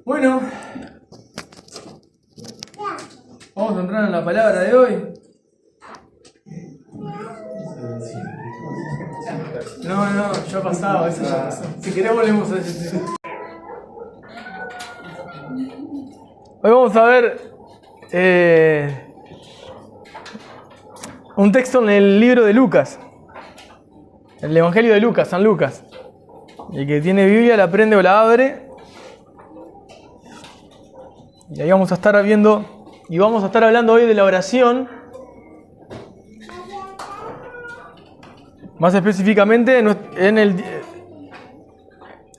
Bueno, vamos a entrar en la palabra de hoy. No, ya ha pasado, eso ya pasó. Si querés volvemos a ese tema. Hoy vamos a ver un texto en el libro de Lucas, el Evangelio de Lucas, San Lucas. El que tiene Biblia la prende o la abre. Y ahí vamos a estar viendo y vamos a estar hablando hoy de la oración. Más específicamente en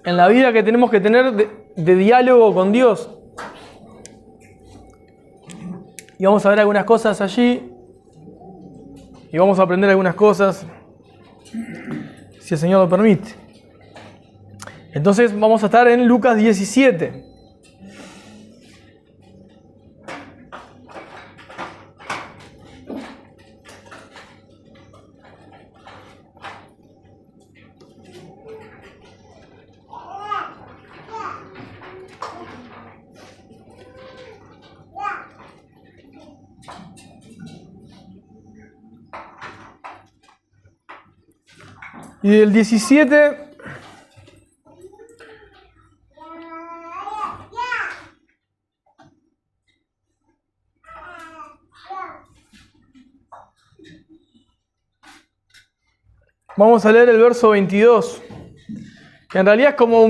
la vida que tenemos que tener de diálogo con Dios. Y vamos a ver algunas cosas allí. Y vamos a aprender algunas cosas, si el Señor lo permite. Entonces vamos a estar en Lucas 17. Y del 17 vamos a leer el verso 22, que en realidad es como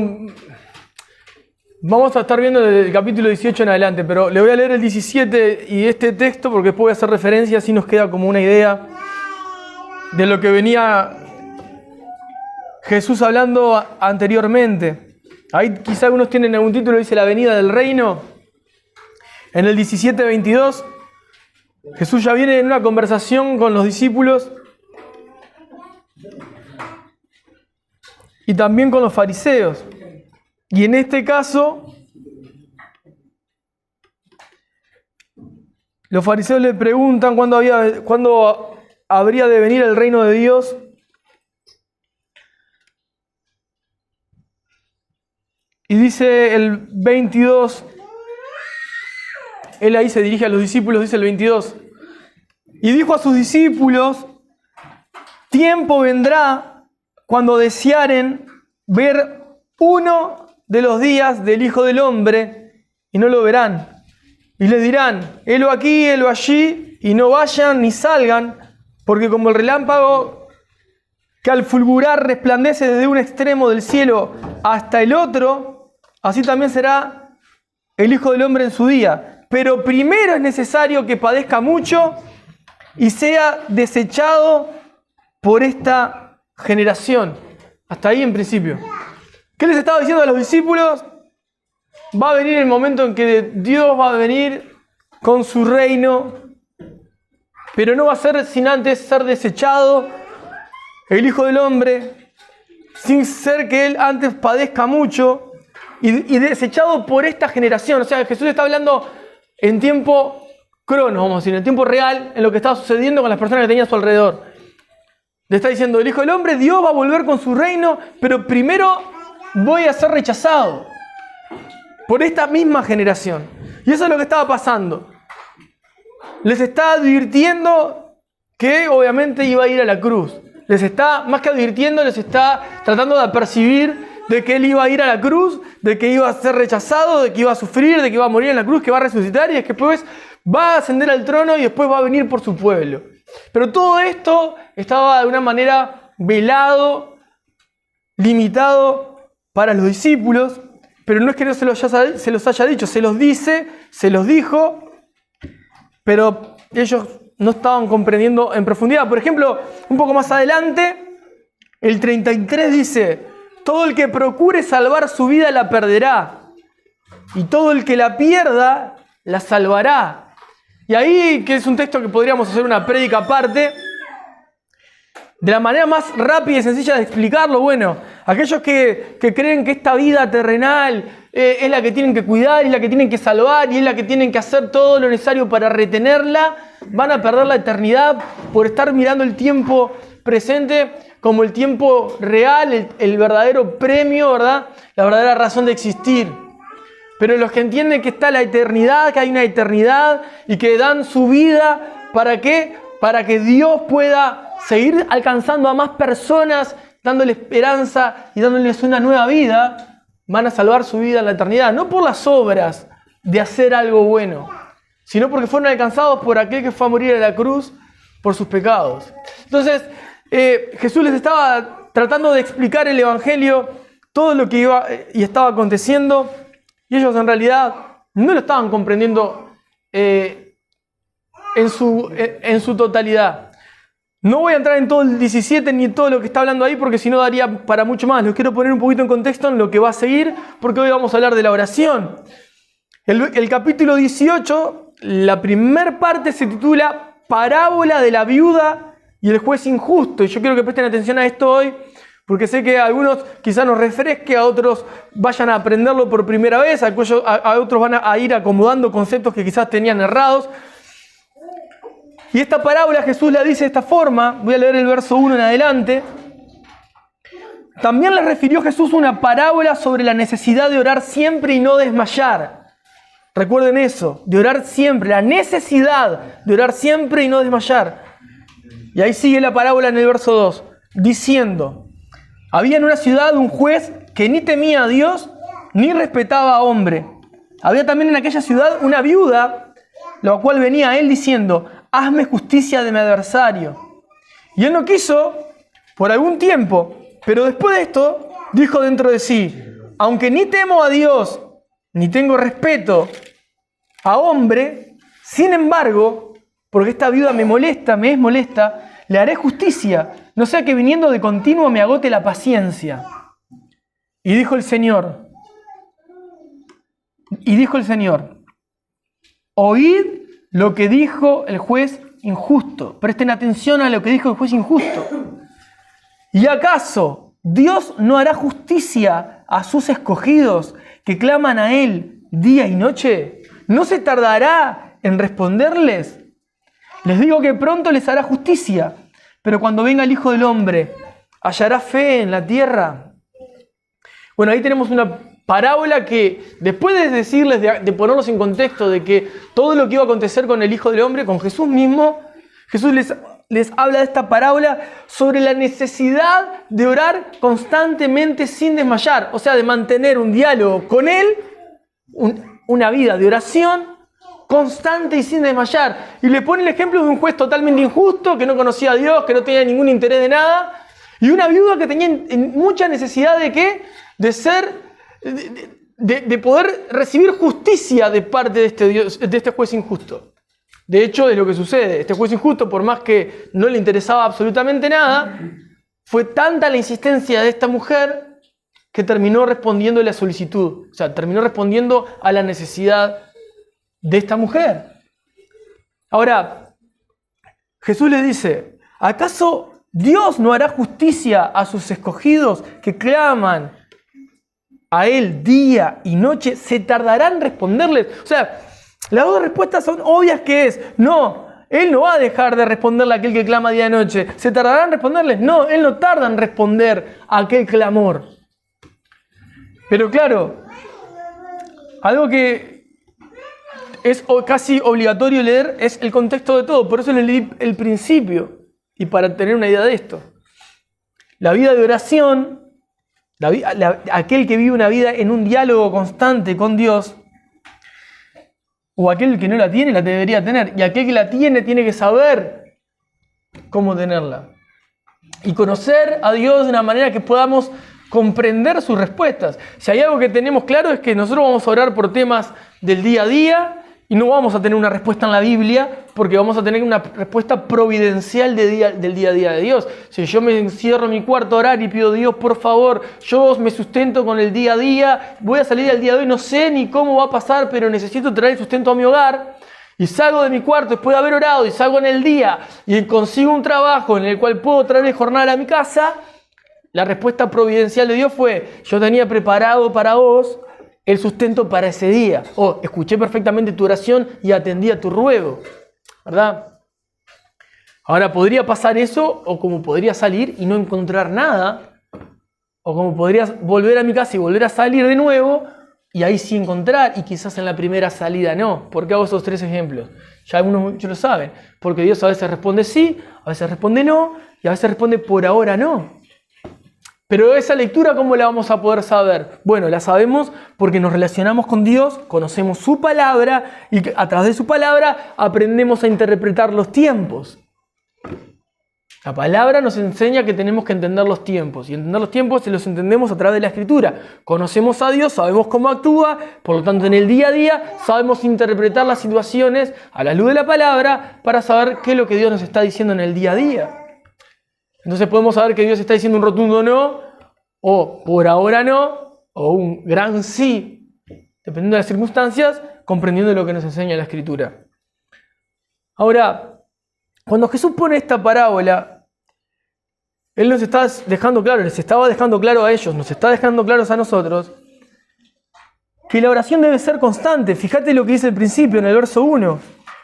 vamos a estar viendo desde el capítulo 18 en adelante, pero le voy a leer el 17 y este texto porque después voy a hacer referencia, así nos queda como una idea de lo que venía Jesús hablando anteriormente. Ahí quizá algunos tienen algún título, dice la venida del reino. En el 17:22, Jesús ya viene en una conversación con los discípulos y también con los fariseos. Y en este caso, los fariseos le preguntan cuándo habría de venir el reino de Dios. Y dice el 22, él ahí se dirige a los discípulos, dice el 22, y dijo a sus discípulos: tiempo vendrá cuando desearen ver uno de los días del Hijo del Hombre y no lo verán. Y les dirán: helo aquí, helo allí, y no vayan ni salgan, porque como el relámpago que al fulgurar resplandece desde un extremo del cielo hasta el otro, así también será el Hijo del Hombre en su día. Pero primero es necesario que padezca mucho y sea desechado por esta generación. Hasta ahí en principio. ¿Qué les estaba diciendo a los discípulos? Va a venir el momento en que Dios va a venir con su reino, pero no va a ser sin antes ser desechado el Hijo del Hombre, sin ser que Él antes padezca mucho y desechado por esta generación. O sea, Jesús está hablando en tiempo crono, vamos a decir, en tiempo real, en lo que estaba sucediendo con las personas que tenía a su alrededor. Le está diciendo: el Hijo del Hombre, Dios va a volver con su reino, pero primero voy a ser rechazado por esta misma generación. Y eso es lo que estaba pasando. Les está advirtiendo que obviamente iba a ir a la cruz. Les está, más que advirtiendo, les está tratando de apercibir de que Él iba a ir a la cruz, de que iba a ser rechazado, de que iba a sufrir, de que iba a morir en la cruz, que va a resucitar y es que después va a ascender al trono y después va a venir por su pueblo. Pero todo esto estaba de una manera velado, limitado para los discípulos, pero no es que no se los haya dicho, se los dice, se los dijo, pero ellos no estaban comprendiendo en profundidad. Por ejemplo, un poco más adelante, el 33 dice: todo el que procure salvar su vida la perderá, y todo el que la pierda la salvará. Y ahí, que es un texto que podríamos hacer una prédica aparte, de la manera más rápida y sencilla de explicarlo, bueno, aquellos que creen que esta vida terrenal es la que tienen que cuidar y la que tienen que salvar y es la que tienen que hacer todo lo necesario para retenerla, van a perder la eternidad por estar mirando el tiempo presente como el tiempo real, el verdadero premio, ¿verdad? La verdadera razón de existir. Pero los que entienden que está la eternidad, que hay una eternidad y que dan su vida, ¿para qué? Para que Dios pueda seguir alcanzando a más personas, dándole esperanza y dándoles una nueva vida, van a salvar su vida en la eternidad. No por las obras de hacer algo bueno, sino porque fueron alcanzados por aquel que fue a morir a la cruz por sus pecados. Entonces, Jesús les estaba tratando de explicar el Evangelio, todo lo que iba y estaba aconteciendo, y ellos en realidad no lo estaban comprendiendo en su totalidad. No voy a entrar en todo el 17 ni en todo lo que está hablando ahí porque si no daría para mucho más. Los quiero poner un poquito en contexto en lo que va a seguir porque hoy vamos a hablar de la oración. El capítulo 18, la primera parte se titula Parábola de la viuda y el juez injusto. Y yo quiero que presten atención a esto hoy porque sé que a algunos quizás nos refresque, a otros vayan a aprenderlo por primera vez, a otros van a ir acomodando conceptos que quizás tenían errados. Y esta parábola Jesús la dice de esta forma, voy a leer el verso 1 en adelante. También le refirió Jesús una parábola sobre la necesidad de orar siempre y no desmayar. Recuerden eso, de orar siempre, la necesidad de orar siempre y no desmayar. Y ahí sigue la parábola en el verso 2, diciendo, había en una ciudad un juez que ni temía a Dios ni respetaba a hombre. Había también en aquella ciudad una viuda, la cual venía a él diciendo, hazme justicia de mi adversario. Y él no quiso por algún tiempo, pero después de esto dijo dentro de sí, aunque ni temo a Dios, ni tengo respeto a hombre, sin embargo, porque esta viuda me es molesta, le haré justicia, no sea que viniendo de continuo me agote la paciencia. Y dijo el Señor, oíd lo que dijo el juez injusto. Presten atención a lo que dijo el juez injusto. ¿Y acaso Dios no hará justicia a sus escogidos que claman a Él día y noche? ¿No se tardará en responderles? Les digo que pronto les hará justicia, pero cuando venga el Hijo del Hombre, ¿hallará fe en la tierra? Bueno, ahí tenemos una parábola que después de decirles, de ponerlos en contexto de que todo lo que iba a acontecer con el Hijo del Hombre, con Jesús mismo, Jesús les habla de esta parábola sobre la necesidad de orar constantemente sin desmayar, o sea, de mantener un diálogo con Él, una vida de oración constante y sin desmayar. Y le pone el ejemplo de un juez totalmente injusto, que no conocía a Dios, que no tenía ningún interés de nada, y una viuda que tenía mucha necesidad de ¿qué? De poder recibir justicia de parte de este juez injusto. De hecho, es lo que sucede. Este juez injusto, por más que no le interesaba absolutamente nada, fue tanta la insistencia de esta mujer que terminó respondiendo a la solicitud. O sea, terminó respondiendo a la necesidad de esta mujer. Ahora, Jesús le dice, ¿acaso Dios no hará justicia a sus escogidos que claman a Él día y noche? ¿Se tardarán en responderles? O sea, las dos respuestas son obvias que es, no, Él no va a dejar de responderle a aquel que clama día y noche. ¿Se tardarán en responderles? No, Él no tarda en responder a aquel clamor. Pero claro, algo que es casi obligatorio leer es el contexto de todo. Por eso les leí el principio y para tener una idea de esto. La vida de oración, aquel que vive una vida en un diálogo constante con Dios, o aquel que no la tiene, la debería tener. Y aquel que la tiene que saber cómo tenerla. Y conocer a Dios de una manera que podamos comprender sus respuestas. Si hay algo que tenemos claro es que nosotros vamos a orar por temas del día a día y no vamos a tener una respuesta en la Biblia porque vamos a tener una respuesta providencial del día a día de Dios. Si yo me encierro en mi cuarto a orar y pido, Dios, por favor, yo me sustento con el día a día, voy a salir al día de hoy, no sé ni cómo va a pasar, pero necesito traer el sustento a mi hogar. y salgo de mi cuarto después de haber orado y salgo en el día y consigo un trabajo en el cual puedo traer el jornal a mi casa, la respuesta providencial de Dios fue: yo tenía preparado para vos el sustento para ese día. O escuché perfectamente tu oración y atendí a tu ruego. ¿Verdad? Ahora, podría pasar eso, o como podría salir y no encontrar nada, o como podría volver a mi casa y volver a salir de nuevo, y ahí sí encontrar, y quizás en la primera salida no. ¿Por qué hago esos 3 ejemplos? Ya algunos muchos lo saben. Porque Dios a veces responde sí, a veces responde no, y a veces responde por ahora no. Pero esa lectura, ¿cómo la vamos a poder saber? Bueno, la sabemos porque nos relacionamos con Dios, conocemos su palabra y a través de su palabra aprendemos a interpretar los tiempos. La palabra nos enseña que tenemos que entender los tiempos, y entender los tiempos se los entendemos a través de la Escritura. Conocemos a Dios, sabemos cómo actúa, por lo tanto en el día a día sabemos interpretar las situaciones a la luz de la palabra para saber qué es lo que Dios nos está diciendo en el día a día. Entonces podemos saber que Dios está diciendo un rotundo no, o por ahora no, o un gran sí, dependiendo de las circunstancias, comprendiendo lo que nos enseña la Escritura. Ahora, cuando Jesús pone esta parábola, Él nos está dejando claro, les estaba dejando claro a ellos, nos está dejando claros a nosotros, que la oración debe ser constante. Fíjate lo que dice al principio, en el verso 1.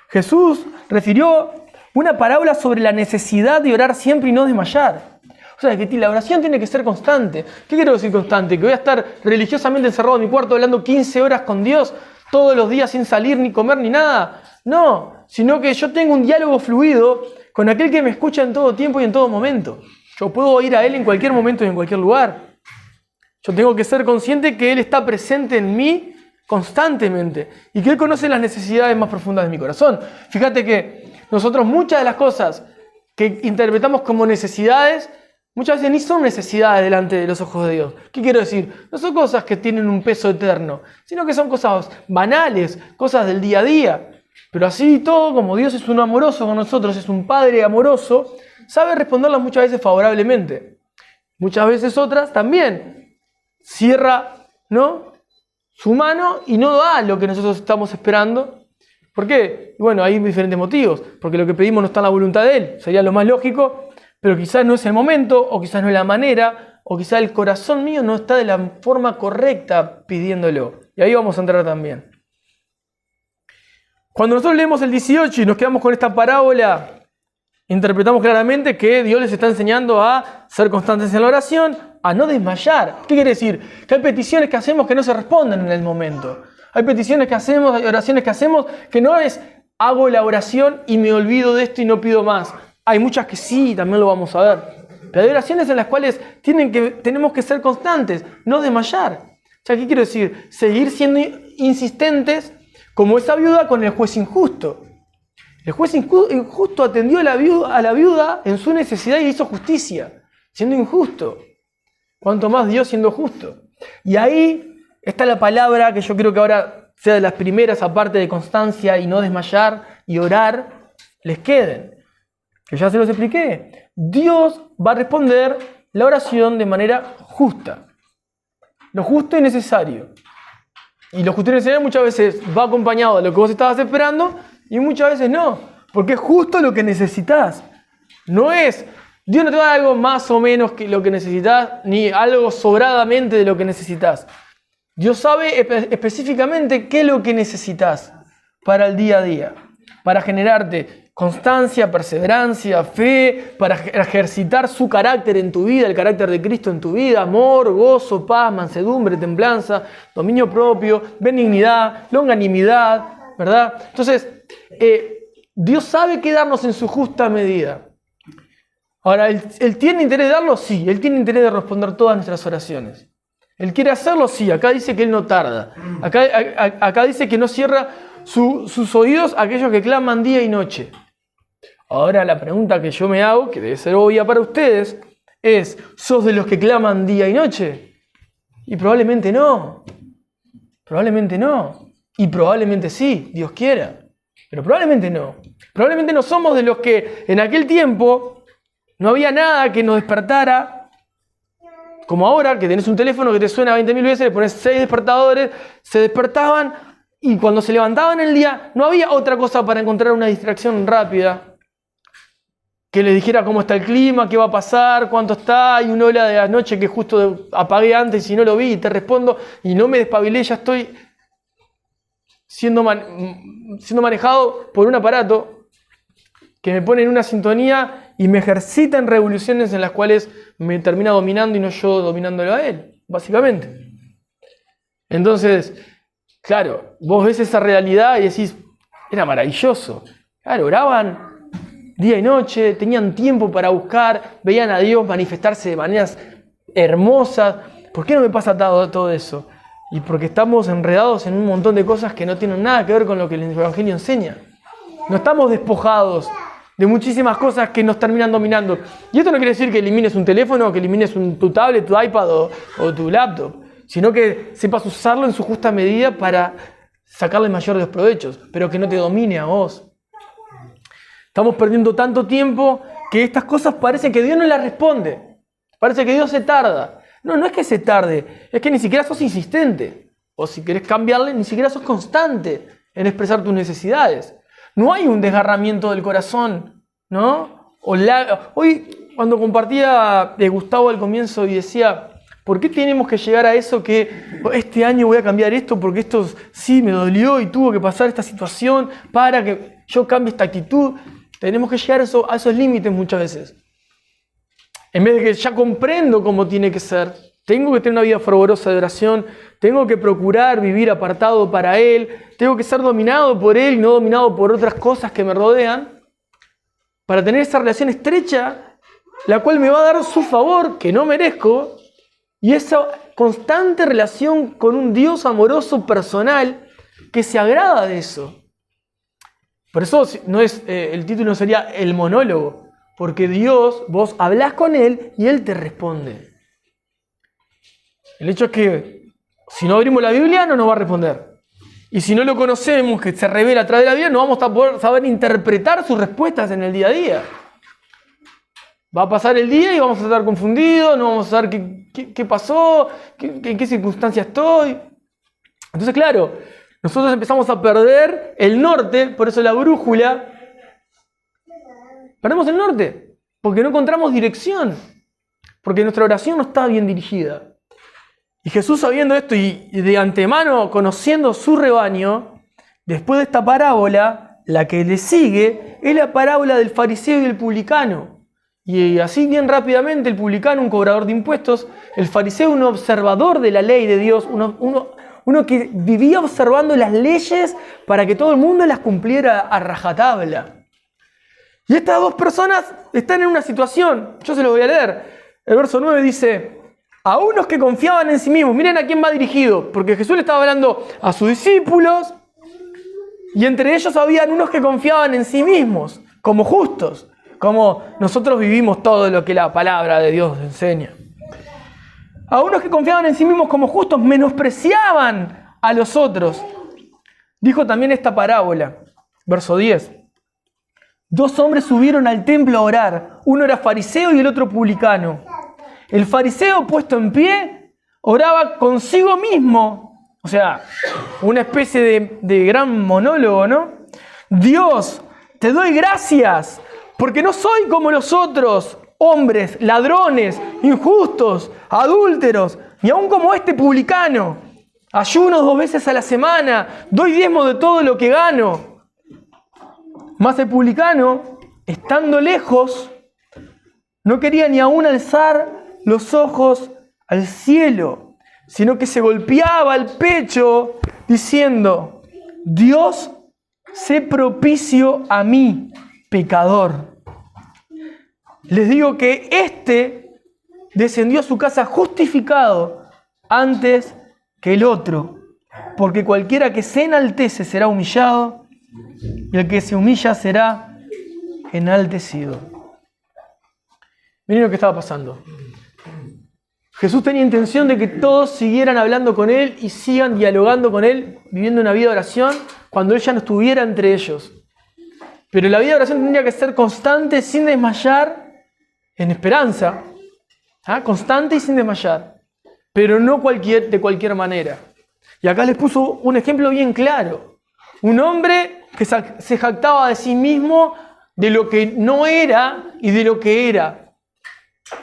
Jesús refirió una parábola sobre la necesidad de orar siempre y no desmayar. O sea, que la oración tiene que ser constante. ¿Qué quiero decir constante? ¿Que voy a estar religiosamente encerrado en mi cuarto hablando 15 horas con Dios todos los días sin salir, ni comer, ni nada? No, sino que yo tengo un diálogo fluido con aquel que me escucha en todo tiempo y en todo momento. Yo puedo ir a Él en cualquier momento y en cualquier lugar. Yo tengo que ser consciente que Él está presente en mí constantemente y que Él conoce las necesidades más profundas de mi corazón. Fíjate que nosotros muchas de las cosas que interpretamos como necesidades, muchas veces ni son necesidades delante de los ojos de Dios. ¿Qué quiero decir? No son cosas que tienen un peso eterno, sino que son cosas banales, cosas del día a día. Pero así y todo, como Dios es un amoroso con nosotros, es un Padre amoroso, sabe responderlas muchas veces favorablemente. Muchas veces otras también cierra, ¿no?, su mano y no da lo que nosotros estamos esperando. ¿Por qué? Bueno, hay diferentes motivos. Porque lo que pedimos no está en la voluntad de Él, sería lo más lógico, pero quizás no es el momento, o quizás no es la manera, o quizás el corazón mío no está de la forma correcta pidiéndolo. Y ahí vamos a entrar también. Cuando nosotros leemos el 18 y nos quedamos con esta parábola, interpretamos claramente que Dios les está enseñando a ser constantes en la oración, a no desmayar. ¿Qué quiere decir? Que hay peticiones que hacemos que no se responden en el momento. Hay peticiones que hacemos, hay oraciones que hacemos que no es hago la oración y me olvido de esto y no pido más. Hay muchas que sí, también lo vamos a ver. Pero hay oraciones en las cuales tenemos que ser constantes, no desmayar. O sea, ¿qué quiero decir? Seguir siendo insistentes como esa viuda con el juez injusto. El juez injusto atendió a la viuda en su necesidad y hizo justicia, siendo injusto. Cuanto más Dios siendo justo. Y ahí está la palabra que yo creo que ahora sea de las primeras, aparte de constancia y no desmayar y orar, les queden. Que ya se los expliqué. Dios va a responder la oración de manera justa. Lo justo y necesario. Y lo justo y necesario muchas veces va acompañado de lo que vos estabas esperando y muchas veces no. Porque es justo lo que necesitas. No es... Dios no te va a dar algo más o menos que lo que necesitas, ni algo sobradamente de lo que necesitas. Dios sabe específicamente qué es lo que necesitas para el día a día, para generarte constancia, perseverancia, fe, para ejercitar su carácter en tu vida, el carácter de Cristo en tu vida, amor, gozo, paz, mansedumbre, templanza, dominio propio, benignidad, longanimidad, ¿verdad? Entonces, Dios sabe qué darnos en su justa medida. Ahora, ¿Él tiene interés de darlo? Sí. Él tiene interés de responder todas nuestras oraciones. ¿Él quiere hacerlo? Sí. Acá dice que Él no tarda. Acá dice que no cierra sus oídos a aquellos que claman día y noche. Ahora, la pregunta que yo me hago, que debe ser obvia para ustedes, es, ¿sos de los que claman día y noche? Y probablemente no. Probablemente no. Y probablemente sí, Dios quiera. Pero probablemente no. Probablemente no somos de los que en aquel tiempo... No había nada que nos despertara, como ahora, que tenés un teléfono que te suena 20.000 veces, le pones 6 despertadores, se despertaban Y cuando se levantaban en el día, no había otra cosa para encontrar una distracción rápida que les dijera cómo está el clima, qué va a pasar, cuánto está, y una hora de la noche que justo apagué antes y no lo vi y te respondo y no me despabilé, ya estoy siendo manejado por un aparato que me pone en una sintonía y me ejercita en revoluciones en las cuales me termina dominando y no yo dominándolo a él, básicamente. Entonces, claro, vos ves esa realidad y decís, era maravilloso. Claro, oraban día y noche, tenían tiempo para buscar, veían a Dios manifestarse de maneras hermosas. ¿Por qué no me pasa todo eso? Y porque estamos enredados en un montón de cosas que no tienen nada que ver con lo que el Evangelio enseña. No estamos despojados de muchísimas cosas que nos terminan dominando. Y esto no quiere decir que elimines un teléfono, que elimines tu tablet, tu iPad o tu laptop, sino que sepas usarlo en su justa medida para sacarle el mayor de los provechos, pero que no te domine a vos. Estamos perdiendo tanto tiempo que estas cosas parece que Dios no las responde. Parece que Dios se tarda. No es que se tarde, es que ni siquiera sos insistente. O si querés cambiarle, ni siquiera sos constante en expresar tus necesidades. No hay un desgarramiento del corazón, ¿no? Hoy, cuando compartía de Gustavo al comienzo y decía, ¿por qué tenemos que llegar a eso que este año voy a cambiar esto porque esto sí me dolió y tuvo que pasar esta situación para que yo cambie esta actitud? Tenemos que llegar a esos límites muchas veces. En vez de que ya comprendo cómo tiene que ser, tengo que tener una vida fervorosa de oración, tengo que procurar vivir apartado para Él, tengo que ser dominado por Él y no dominado por otras cosas que me rodean, para tener esa relación estrecha, la cual me va a dar su favor, que no merezco, y esa constante relación con un Dios amoroso personal que se agrada de eso. Por eso el título sería el monólogo, porque Dios, vos hablás con Él y Él te responde. El hecho es que si no abrimos la Biblia no nos va a responder. Y si no lo conocemos, que se revela a través de la Biblia, no vamos a poder saber interpretar sus respuestas en el día a día. Va a pasar el día y vamos a estar confundidos, no vamos a saber qué pasó, en qué circunstancia estoy. Entonces, claro, nosotros empezamos a perder el norte, por eso la brújula. Perdemos el norte, porque no encontramos dirección, porque nuestra oración no está bien dirigida. Y Jesús, sabiendo esto y de antemano conociendo su rebaño, después de esta parábola, la que le sigue es la parábola del fariseo y el publicano. Y así bien rápidamente, el publicano, un cobrador de impuestos, el fariseo, un observador de la ley de Dios, uno que vivía observando las leyes para que todo el mundo las cumpliera a rajatabla. Y estas dos personas están en una situación, yo se lo voy a leer. El verso 9 dice, a unos que confiaban en sí mismos, miren a quién va dirigido, porque Jesús le estaba hablando a sus discípulos, y entre ellos habían unos que confiaban en sí mismos, como justos, como nosotros vivimos todo lo que la palabra de Dios enseña. A unos que confiaban en sí mismos como justos, menospreciaban a los otros. Dijo también esta parábola, verso 10. Dos hombres subieron al templo a orar. Uno era fariseo y el otro publicano. El fariseo, puesto en pie, oraba consigo mismo. O sea, una especie de gran monólogo, ¿no? Dios, te doy gracias, porque no soy como los otros hombres, ladrones, injustos, adúlteros, ni aun como este publicano. Ayuno 2 veces a la semana, doy diezmo de todo lo que gano. Mas el publicano, estando lejos, no quería ni aún alzar los ojos al cielo, sino que se golpeaba el pecho diciendo, Dios, sé propicio a mí, pecador. Les digo que éste descendió a su casa justificado antes que el otro, porque cualquiera que se enaltece será humillado, y el que se humilla será enaltecido. Miren lo que estaba pasando. Jesús tenía intención de que todos siguieran hablando con Él y sigan dialogando con Él, viviendo una vida de oración, cuando Él ya no estuviera entre ellos. Pero la vida de oración tendría que ser constante, sin desmayar, en esperanza. Constante y sin desmayar. Pero no de cualquier manera. Y acá les puso un ejemplo bien claro. Un hombre que se jactaba de sí mismo, de lo que no era y de lo que era.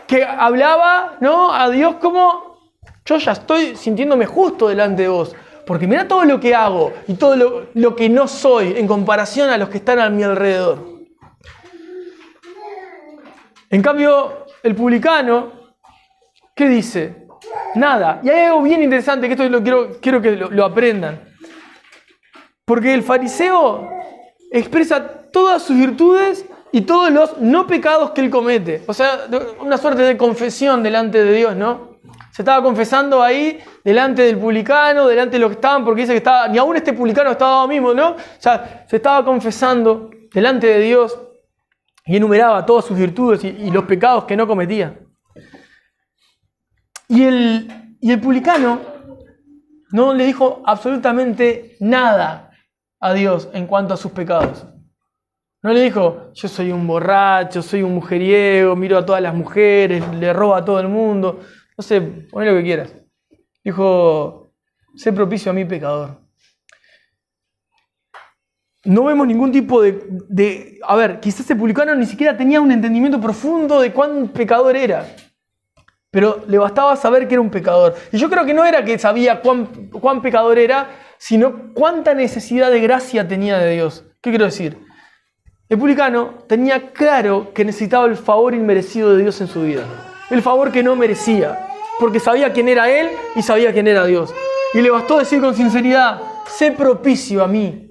Que hablaba, ¿no?, a Dios como: yo ya estoy sintiéndome justo delante de vos, porque mira todo lo que hago y todo lo que no soy en comparación a los que están a mi alrededor. En cambio, el publicano, ¿qué dice? Nada. Y hay algo bien interesante, que esto quiero que lo aprendan. Porque el fariseo expresa todas sus virtudes y todos los no pecados que él comete. O sea, una suerte de confesión delante de Dios, ¿no? Se estaba confesando ahí delante del publicano, delante de los que estaban, porque dice que ni aún este publicano estaba mismo, ¿no? O sea, se estaba confesando delante de Dios y enumeraba todas sus virtudes y los pecados que no cometía. Y el publicano no le dijo absolutamente nada a Dios en cuanto a sus pecados. No le dijo: yo soy un borracho, soy un mujeriego, miro a todas las mujeres, le robo a todo el mundo. No sé, poné lo que quieras. Dijo: sé propicio a mi pecador. No vemos ningún tipo de... A ver, quizás el publicano ni siquiera tenía un entendimiento profundo de cuán pecador era. Pero le bastaba saber que era un pecador. Y yo creo que no era que sabía cuán pecador era, sino cuánta necesidad de gracia tenía de Dios. ¿Qué quiero decir? El publicano tenía claro que necesitaba el favor inmerecido de Dios en su vida. El favor que no merecía. Porque sabía quién era él y sabía quién era Dios. Y le bastó decir con sinceridad: sé propicio a mí,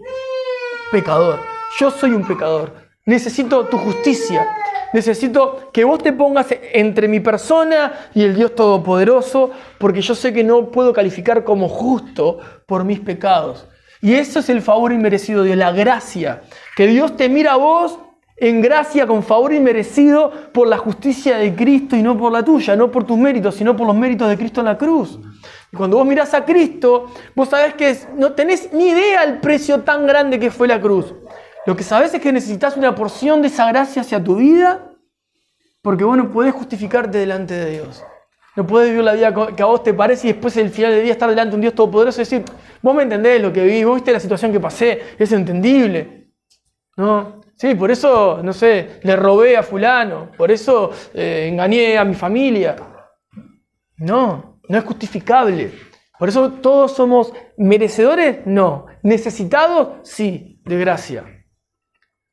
pecador. Yo soy un pecador. Necesito tu justicia. Necesito que vos te pongas entre mi persona y el Dios Todopoderoso, porque yo sé que no puedo calificar como justo por mis pecados. Y eso es el favor inmerecido de la gracia. Que Dios te mira a vos en gracia, con favor inmerecido por la justicia de Cristo y no por la tuya, no por tus méritos, sino por los méritos de Cristo en la cruz. Y cuando vos mirás a Cristo, vos sabés que no tenés ni idea el precio tan grande que fue la cruz. Lo que sabés es que necesitas una porción de esa gracia hacia tu vida, porque vos no podés justificarte delante de Dios. No podés vivir la vida que a vos te parece y después al final del día estar delante de un Dios todopoderoso y decir: vos me entendés lo que viví, vos viste la situación que pasé, es entendible. ¿No? Sí, por eso, no sé, le robé a fulano, por eso engañé a mi familia. No es justificable. Por eso todos somos merecedores, no. Necesitados, sí, de gracia.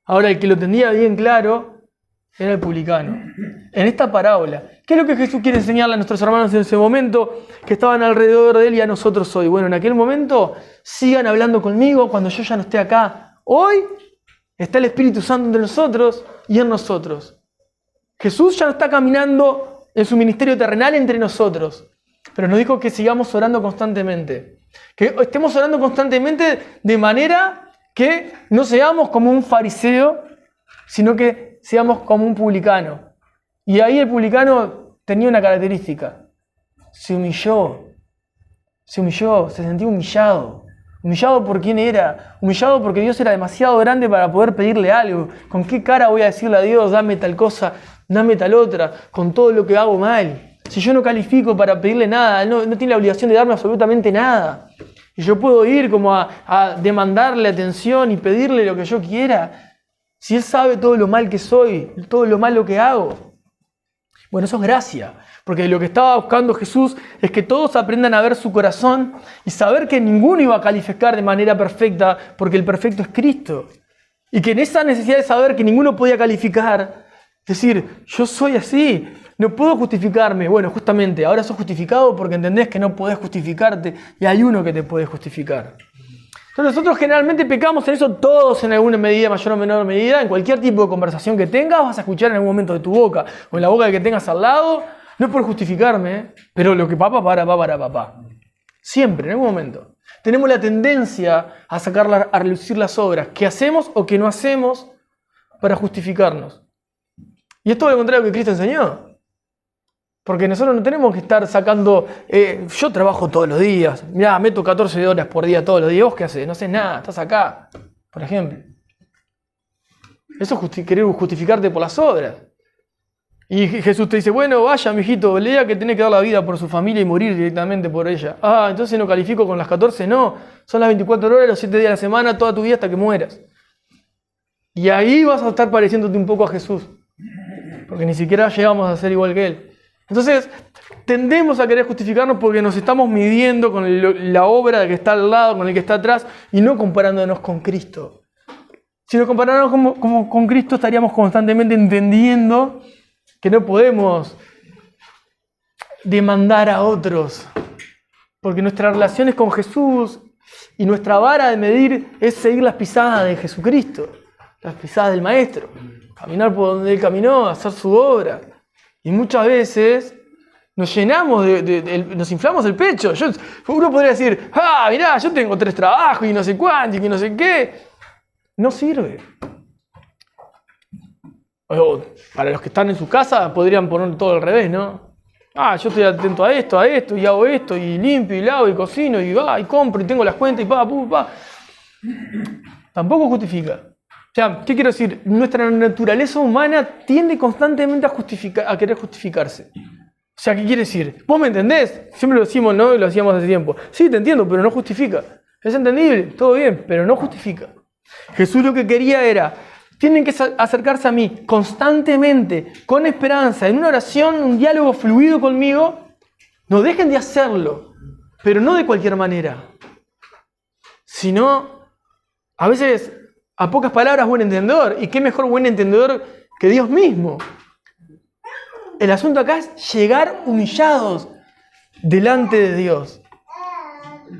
Ahora, el que lo tenía bien claro era el publicano. En esta parábola, ¿qué es lo que Jesús quiere enseñarle a nuestros hermanos en ese momento que estaban alrededor de él y a nosotros hoy? Bueno, en aquel momento, sigan hablando conmigo cuando yo ya no esté acá. Hoy está el Espíritu Santo entre nosotros y en nosotros. Jesús ya no está caminando en su ministerio terrenal entre nosotros, pero nos dijo que sigamos orando constantemente. Que estemos orando constantemente de manera que no seamos como un fariseo, sino que seamos como un publicano. Y ahí el publicano tenía una característica: se humilló, se sentía humillado. Humillado por quién era, humillado porque Dios era demasiado grande para poder pedirle algo. ¿Con qué cara voy a decirle a Dios: dame tal cosa, dame tal otra, con todo lo que hago mal? Si yo no califico para pedirle nada, no tiene la obligación de darme absolutamente nada. Y yo puedo ir como a demandarle atención y pedirle lo que yo quiera, si Él sabe todo lo mal que soy, todo lo malo que hago. Bueno, eso es gracia, porque lo que estaba buscando Jesús es que todos aprendan a ver su corazón y saber que ninguno iba a calificar de manera perfecta, porque el perfecto es Cristo. Y que en esa necesidad de saber que ninguno podía calificar, decir: yo soy así, no puedo justificarme. Bueno, justamente, ahora sos justificado porque entendés que no podés justificarte y hay uno que te puede justificar. Entonces nosotros generalmente pecamos en eso todos en alguna medida, mayor o menor medida. En cualquier tipo de conversación que tengas vas a escuchar en algún momento de tu boca o en la boca del que tengas al lado: no es por justificarme, pero lo que papá para papá. Siempre, en algún momento. Tenemos la tendencia a sacar a relucir las obras que hacemos o que no hacemos para justificarnos. Y es todo lo contrario que Cristo enseñó. Porque nosotros no tenemos que estar sacando... yo trabajo todos los días. Mirá, meto 14 horas por día todos los días. ¿Vos qué haces? No haces nada, estás acá. Por ejemplo. Eso es querer justificarte por las obras. Y Jesús te dice, bueno, vaya, mijito, lea que tenés que dar la vida por su familia y morir directamente por ella. Ah, entonces no califico con las 14, no. Son las 24 horas, los 7 días de la semana, toda tu vida hasta que mueras. Y ahí vas a estar pareciéndote un poco a Jesús. Porque ni siquiera llegamos a ser igual que Él. Entonces, tendemos a querer justificarnos porque nos estamos midiendo con la obra que está al lado, con el que está atrás, y no comparándonos con Cristo. Si nos comparáramos con Cristo, estaríamos constantemente entendiendo que no podemos demandar a otros. Porque nuestra relación es con Jesús y nuestra vara de medir es seguir las pisadas de Jesucristo, las pisadas del Maestro. Caminar por donde Él caminó, hacer su obra. Y muchas veces nos llenamos, nos inflamos el pecho. Uno podría decir, mirá, yo tengo 3 trabajos y no sé cuánto y que no sé qué. No sirve. O para los que están en su casa podrían poner todo al revés, ¿no? Yo estoy atento a esto, y hago esto, y limpio, y lavo, y cocino, y compro, y tengo las cuentas, y pa. Tampoco justifica. O sea, ¿qué quiero decir? Nuestra naturaleza humana tiende constantemente a querer justificarse. O sea, ¿qué quiere decir? ¿Vos me entendés? Siempre lo decimos, ¿no? Y lo hacíamos hace tiempo. Sí, te entiendo, pero no justifica. Es entendible, todo bien, pero no justifica. Jesús lo que quería era, tienen que acercarse a mí constantemente, con esperanza, en una oración, un diálogo fluido conmigo. No dejen de hacerlo, pero no de cualquier manera. Sino, a veces, a pocas palabras, buen entendedor. ¿Y qué mejor buen entendedor que Dios mismo? El asunto acá es llegar humillados delante de Dios.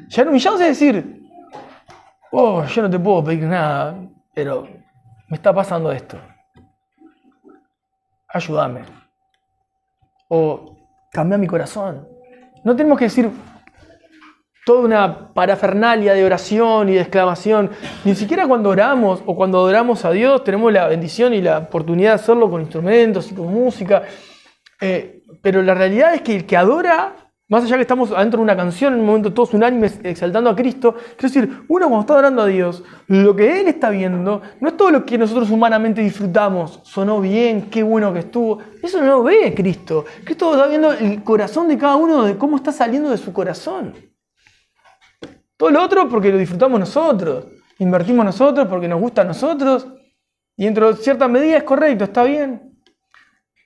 Llegar humillados es decir, yo no te puedo pedir nada, pero me está pasando esto. Ayúdame. O cambia mi corazón. No tenemos que decir toda una parafernalia de oración y de exclamación. Ni siquiera cuando oramos o cuando adoramos a Dios tenemos la bendición y la oportunidad de hacerlo con instrumentos y con música. Pero la realidad es que el que adora, más allá que estamos adentro de una canción, en un momento todos unánimes exaltando a Cristo, quiero decir, uno cuando está adorando a Dios, lo que Él está viendo no es todo lo que nosotros humanamente disfrutamos. Sonó bien, qué bueno que estuvo. Eso no lo ve Cristo. Cristo está viendo el corazón de cada uno, de cómo está saliendo de su corazón. Todo lo otro porque lo disfrutamos nosotros, invertimos nosotros porque nos gusta a nosotros, y dentro de cierta medida es correcto, está bien.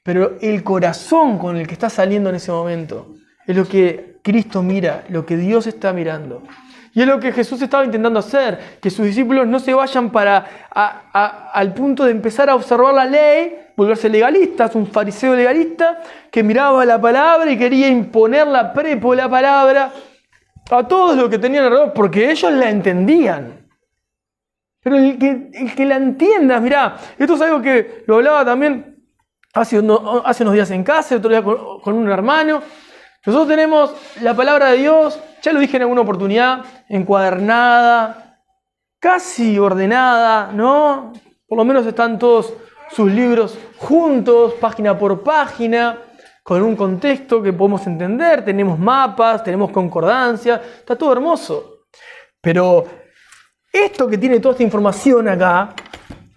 Pero el corazón con el que está saliendo en ese momento es lo que Cristo mira, lo que Dios está mirando. Y es lo que Jesús estaba intentando hacer, que sus discípulos no se vayan al punto de empezar a observar la ley, volverse legalistas, un fariseo legalista que miraba la palabra y quería imponer la prepo de la palabra a todos los que tenían alrededor, porque ellos la entendían. Pero el que la entienda, mirá, esto es algo que lo hablaba también hace unos días en casa, otro día con un hermano. Nosotros tenemos la palabra de Dios, ya lo dije en alguna oportunidad, encuadernada, casi ordenada, ¿no? Por lo menos están todos sus libros juntos, página por página, con un contexto que podemos entender, tenemos mapas, tenemos concordancia, está todo hermoso. Pero esto que tiene toda esta información acá,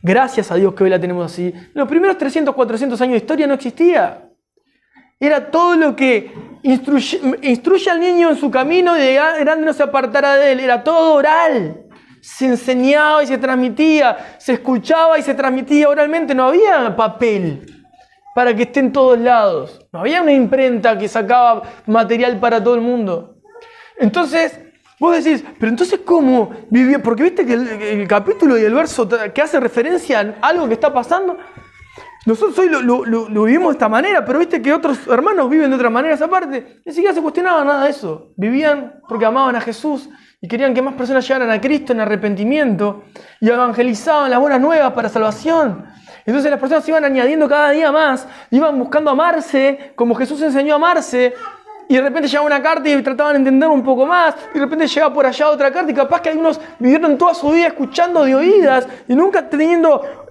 gracias a Dios que hoy la tenemos así, los primeros 300, 400 años de historia no existía. Era todo lo que instruye al niño en su camino y de grande no se apartará de él. Era todo oral. Se enseñaba y se transmitía, se escuchaba y se transmitía oralmente. No había papel para que esté en todos lados. No había una imprenta que sacaba material para todo el mundo. Entonces, vos decís, pero entonces ¿cómo vivió? Porque viste que el capítulo y el verso que hace referencia a algo que está pasando, nosotros hoy lo vivimos de esta manera, pero viste que otros hermanos viven de otra manera esa parte. Ni siquiera se cuestionaban nada de eso. Vivían porque amaban a Jesús y querían que más personas llegaran a Cristo en arrepentimiento y evangelizaban las buenas nuevas para salvación. Entonces las personas se iban añadiendo cada día más, iban buscando amarse como Jesús enseñó a amarse. Y de repente llegaba una carta y trataban de entender un poco más. Y de repente llegaba por allá otra carta y capaz que algunos vivieron toda su vida escuchando de oídas y nunca teniendo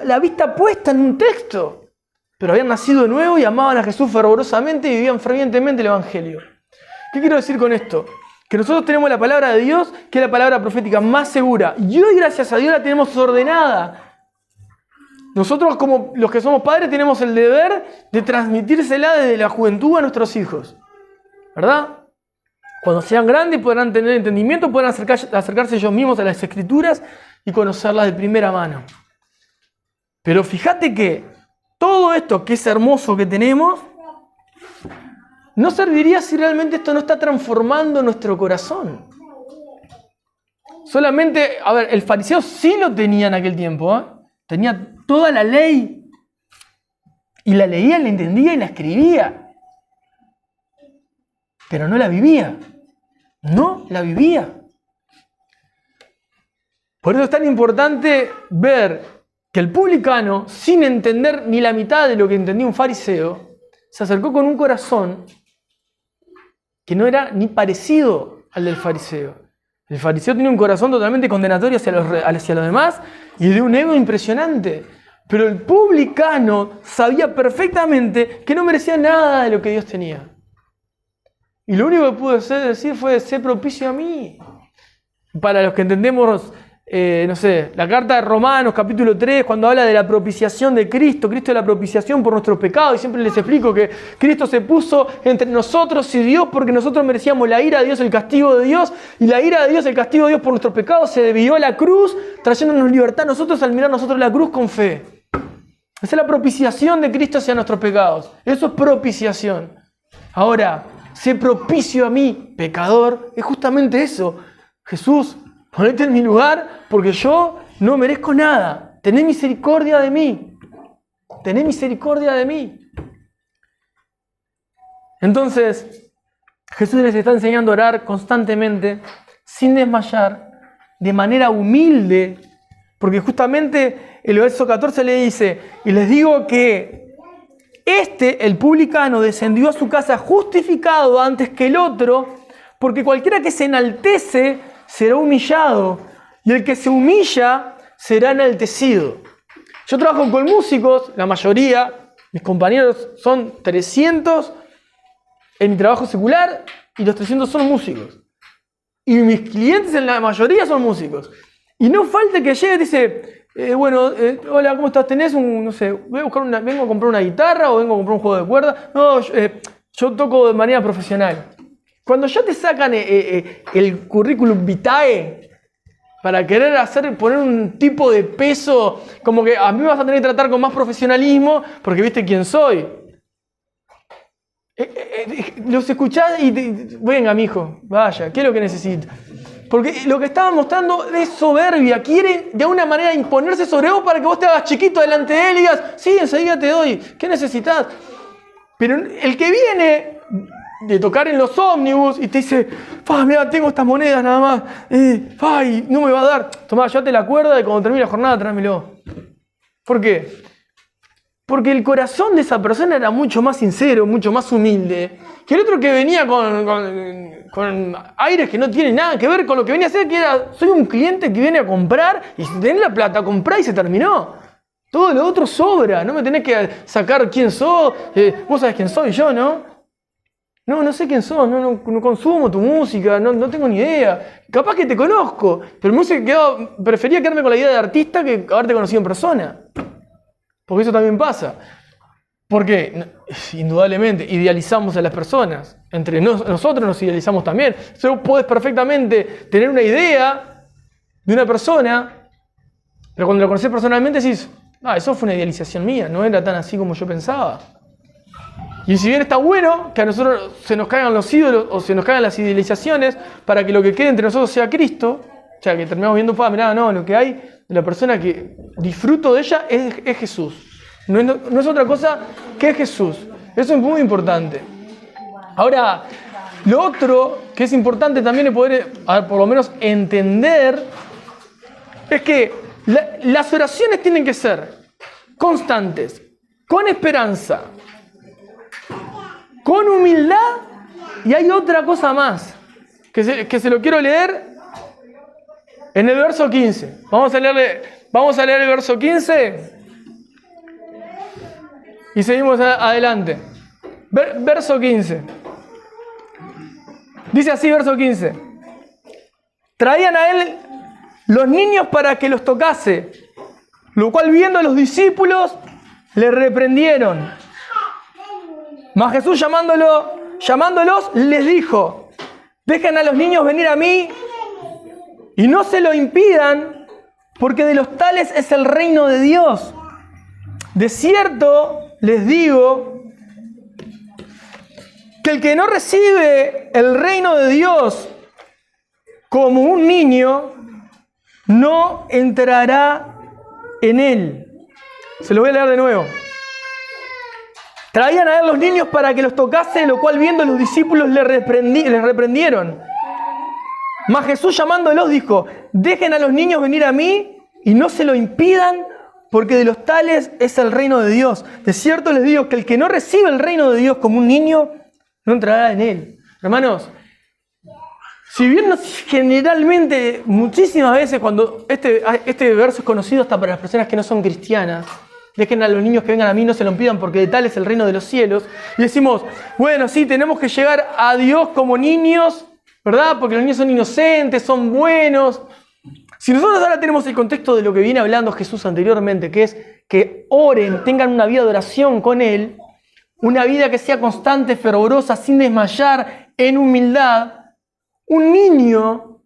la vista puesta en un texto. Pero habían nacido de nuevo y amaban a Jesús fervorosamente y vivían fervientemente el Evangelio. ¿Qué quiero decir con esto? Que nosotros tenemos la palabra de Dios, que es la palabra profética más segura. Y hoy, gracias a Dios, la tenemos ordenada. nosotros como los que somos padres tenemos el deber de transmitírsela desde la juventud a nuestros hijos. ¿Verdad? Cuando sean grandes podrán tener entendimiento, podrán acercarse ellos mismos a las Escrituras y conocerlas de primera mano. Pero fíjate que todo esto que es hermoso que tenemos, no serviría si realmente esto no está transformando nuestro corazón. Solamente, a ver, el fariseo sí lo tenía en aquel tiempo, ¿eh? Tenía toda la ley. Y la leía, la entendía y la escribía. Pero no la vivía. No la vivía. Por eso es tan importante ver que el publicano, sin entender ni la mitad de lo que entendía un fariseo, se acercó con un corazón que no era ni parecido al del fariseo. El fariseo tenía un corazón totalmente condenatorio hacia los demás y de un ego impresionante. Pero el publicano sabía perfectamente que no merecía nada de lo que Dios tenía. Y lo único que pudo decir fue: sé propicio a mí. Para los que entendemos, no sé, la carta de Romanos, capítulo 3, cuando habla de la propiciación de Cristo. Cristo es la propiciación por nuestros pecados. Y siempre les explico que Cristo se puso entre nosotros y Dios porque nosotros merecíamos la ira de Dios, el castigo de Dios. Y la ira de Dios, el castigo de Dios por nuestros pecados se debió a la cruz, trayéndonos libertad a nosotros al mirar nosotros la cruz con fe. Esa es la propiciación de Cristo hacia nuestros pecados. Eso es propiciación. Ahora, sé propicio a mí, pecador, es justamente eso. Jesús, ponete en mi lugar porque yo no merezco nada. Tené misericordia de mí. Tené misericordia de mí. Entonces, Jesús les está enseñando a orar constantemente, sin desmayar, de manera humilde, porque justamente el verso 14 le dice: y les digo que el publicano, descendió a su casa justificado antes que el otro, porque cualquiera que se enaltece será humillado, y el que se humilla será enaltecido. Yo trabajo con músicos, la mayoría, mis compañeros son 300 en mi trabajo secular, y los 300 son músicos. Y mis clientes en la mayoría son músicos. Y no falta que llegue y dice: hola, ¿cómo estás? ¿Tenés un, no sé, vengo a comprar una guitarra o vengo a comprar un juego de cuerda? No, yo toco de manera profesional. Cuando ya te sacan el currículum vitae para querer poner un tipo de peso, como que a mí me vas a tener que tratar con más profesionalismo porque viste quién soy. Los escuchás y venga, mijo, vaya, ¿qué es lo que necesita? Porque lo que estaban mostrando es soberbia. Quieren de alguna manera imponerse sobre vos para que vos te hagas chiquito delante de él y digas: sí, enseguida te doy. ¿Qué necesitas? Pero el que viene de tocar en los ómnibus y te dice: mira, tengo estas monedas nada más. Y no me va a dar. Tomá, llévate la cuerda y cuando termine la jornada tráemelo. ¿Por qué? Porque el corazón de esa persona era mucho más sincero, mucho más humilde que el otro que venía con aires que no tienen nada que ver con lo que venía a hacer, que era: soy un cliente que viene a comprar y si tenés la plata, comprá y se terminó. Todo lo otro sobra, no me tenés que sacar quién sos, vos sabés quién soy yo, ¿no? No sé quién sos, no consumo tu música, no tengo ni idea. Capaz que te conozco, pero prefería quedarme con la idea de artista que haberte conocido en persona. Porque eso también pasa. Porque, indudablemente, idealizamos a las personas. Entre nosotros nos idealizamos también. Vos podés perfectamente tener una idea de una persona, pero cuando la conocés personalmente decís: eso fue una idealización mía, no era tan así como yo pensaba. Y si bien está bueno que a nosotros se nos caigan los ídolos o se nos caigan las idealizaciones para que lo que quede entre nosotros sea Cristo, o sea, que terminamos viendo: mirá, no, lo que hay de la persona que disfruto de ella es Jesús. No es otra cosa que Jesús. Eso es muy importante. Ahora, lo otro que es importante también es poder, por lo menos entender, es que las oraciones tienen que ser constantes, con esperanza, con humildad, y hay otra cosa más, que se lo quiero leer en el verso 15. Vamos a leer el verso 15 y seguimos adelante. Verso 15. Dice así, verso 15. Traían a él los niños para que los tocase, Lo cual viendo los discípulos, le reprendieron. Mas Jesús llamándolos, les dijo: dejen a los niños venir a mí y no se lo impidan, porque de los tales es el reino de Dios. De cierto les digo que el que no recibe el reino de Dios como un niño, no entrará en él. Se lo voy a leer de nuevo. Traían a él los niños para que los tocase, lo cual viendo los discípulos les reprendieron. Mas Jesús llamándolos dijo: dejen a los niños venir a mí y no se lo impidan, porque de los tales es el reino de Dios. De cierto les digo que el que no recibe el reino de Dios como un niño, no entrará en él. Hermanos, si bien generalmente, muchísimas veces cuando este verso es conocido hasta para las personas que no son cristianas, dejen a los niños que vengan a mí, no se lo impidan, porque de tal es el reino de los cielos. Y decimos, bueno, sí, tenemos que llegar a Dios como niños, ¿verdad? Porque los niños son inocentes, son buenos. Si nosotros ahora tenemos el contexto de lo que viene hablando Jesús anteriormente, que es que oren, tengan una vida de oración con Él, una vida que sea constante, fervorosa, sin desmayar, en humildad, un niño,